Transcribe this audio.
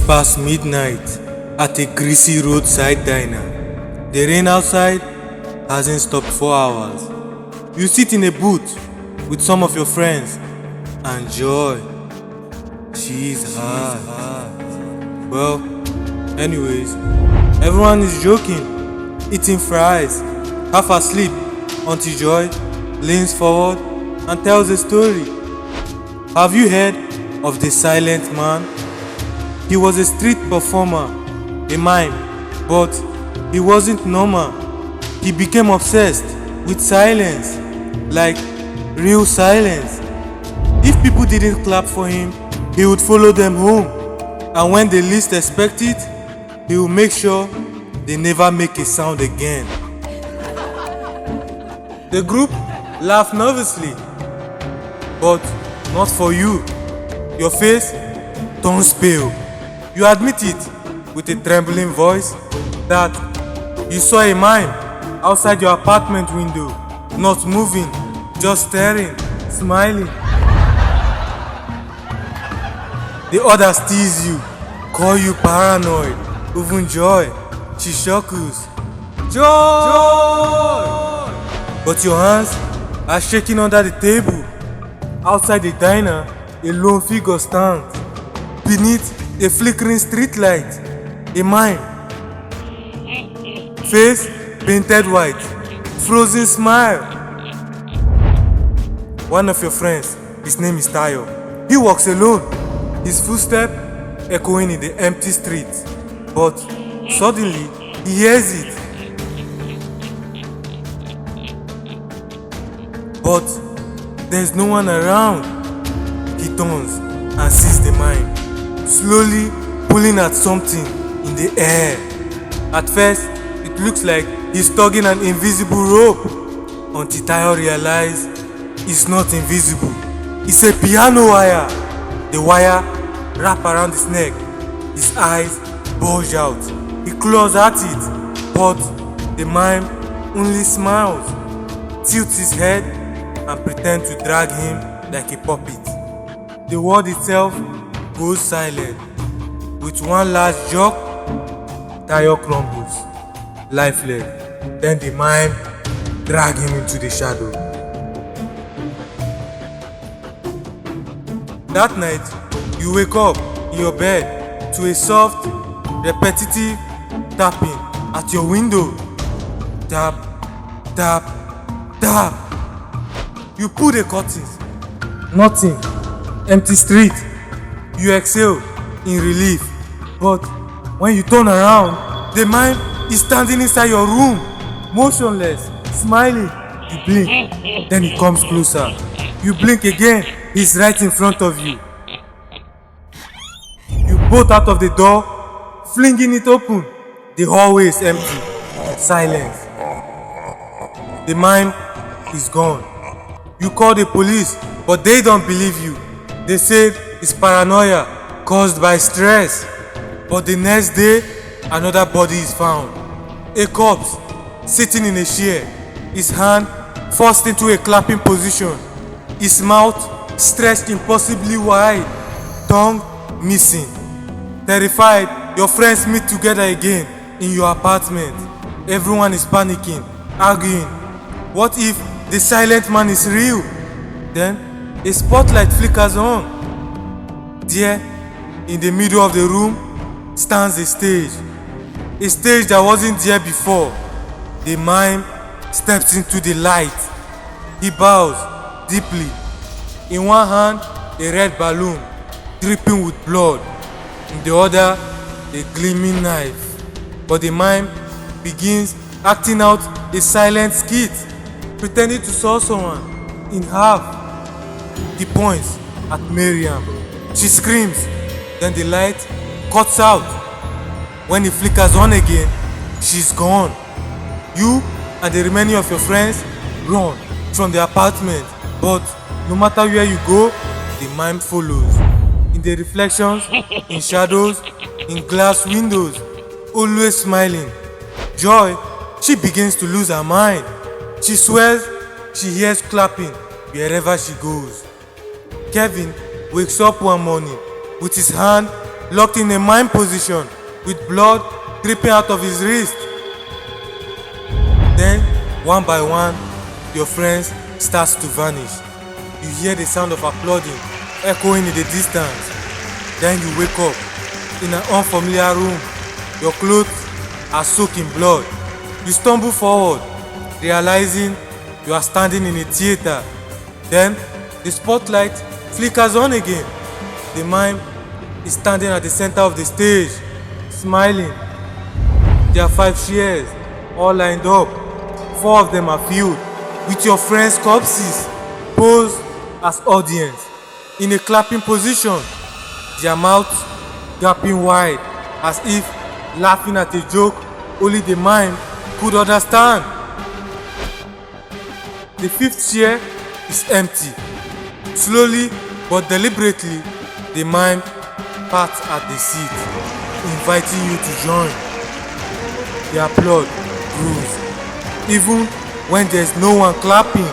past midnight at a greasy roadside diner. The rain outside hasn't stopped for hours. You sit in a booth with some of your friends and joy. She's hard. Well, anyways, everyone is joking, eating fries, half asleep until Joy leans forward and tells a story. Have you heard of the silent man? He was a street performer, a mime, but he wasn't normal. He became obsessed with silence, like real silence. If people didn't clap for him, he would follow them home, and when they least expect it, he would make sure they never make a sound again. The group laughed nervously, but not for you. Your face turns pale. You admit it with a trembling voice that you saw a mime outside your apartment window, not moving, just staring, smiling. The others tease you, call you paranoid, even Joy. She chuckles. Joy! But your hands are shaking under the table. Outside the diner, a lone figure stands. Beneath a flickering streetlight, a mime. Face painted white, frozen smile. One of your friends, his name is Tayo. He walks alone, his footsteps echoing in the empty street. But suddenly, he hears it. But there's no one around. He turns and sees the mime, slowly pulling at something in the air. At first, it looks like he's tugging an invisible rope, until Tayo realizes it's not invisible. It's a piano wire. The wire wraps around his neck. His eyes bulge out. He claws at it, but the mime only smiles, tilts his head, and pretends to drag him like a puppet. The world itself goes silent. With one last jerk, Tayo crumbles, lifeless. Then the mime drags him into the shadow. That night, you wake up in your bed to a soft, repetitive tapping at your window. Tap, tap, tap. You pull the curtains. Nothing. Empty street. You exhale in relief. But when you turn around, the mime is standing inside your room, motionless, smiling. You blink. Then he comes closer. You blink again. He's right in front of you. You bolt out of the door, flinging it open. The hallway is empty. Silence. The mime is gone. You call the police, but they don't believe you. They say it's paranoia caused by stress. But the next day, another body is found. A corpse sitting in a chair, his hand forced into a clapping position, his mouth stretched impossibly wide, tongue missing. Terrified, your friends meet together again in your apartment. Everyone is panicking, arguing. What if the silent man is real? Then a spotlight flickers on. There, in the middle of the room, stands a stage that wasn't there before. The mime steps into the light. He bows deeply. In one hand, a red balloon dripping with blood. In the other, a gleaming knife. But the mime begins acting out a silent skit, pretending to saw someone in half. He points at Miriam. She screams. Then the light cuts out. When it flickers on again, she's gone. You and the remaining of your friends run from the apartment. But no matter where you go, the mime follows. In the reflections, in shadows, in glass windows, always smiling. Joy, she begins to lose her mind. She swears she hears clapping wherever she goes. Kevin wakes up one morning with his hand locked in a mime position with blood dripping out of his wrist. Then, one by one, your friends starts to vanish. You hear the sound of applauding echoing in the distance. Then you wake up in an unfamiliar room. Your clothes are soaked in blood. You stumble forward, realizing you are standing in a theater. Then the spotlight flickers on again. The mime is standing at the center of the stage, smiling. There are 5 chairs, all lined up. 4 of them are filled with your friends' corpses, posed as audience, in a clapping position, their mouths gaping wide as if laughing at a joke only the mime could understand. The 5th chair is empty. Slowly but deliberately, the mime pats at the seat, inviting you to join. The applaud grows, even when there's no one clapping.